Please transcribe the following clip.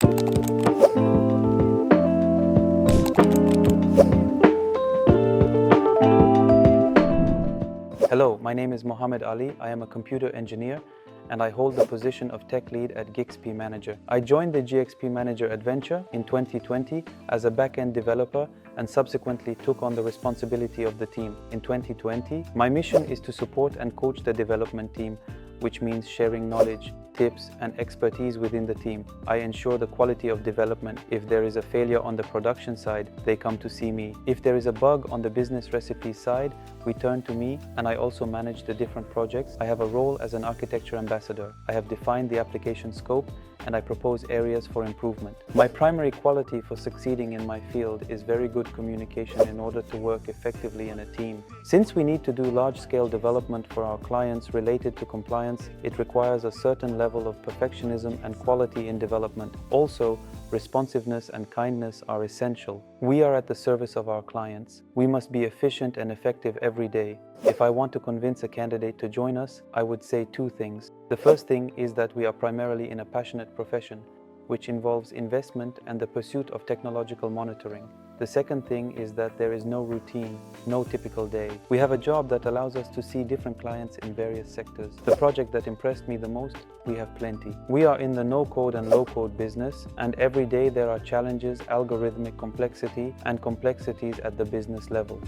Hello, my name is Mohammed Ali. I am a computer engineer and I hold the position of tech lead at GxpManager. I joined the GxpManager adventure in 2020 as a back-end developer and subsequently took on the responsibility of the team. In 2020, my mission is to support and coach the development team, which means sharing knowledge, tips, and expertise within the team. I ensure the quality of development. If there is a failure on the production side, they come to see me. If there is a bug on the business recipe side, we turn to me, and I also manage the different projects. I have a role as an architecture ambassador. I have defined the application scope and I propose areas for improvement. My primary quality for succeeding in my field is very good communication in order to work effectively in a team. Since we need to do large-scale development for our clients related to compliance, it requires a certain level of perfectionism and quality in development. Also, responsiveness and kindness are essential. We are at the service of our clients. We must be efficient and effective every day. If I want to convince a candidate to join us, I would say two things. The first thing is that we are primarily in a passionate profession, which involves investment and the pursuit of technological monitoring. The second thing is that there is no routine, no typical day. We have a job that allows us to see different clients in various sectors. The project that impressed me the most, we have plenty. We are in the no-code and low-code business, and every day there are challenges, algorithmic complexity, and complexities at the business level.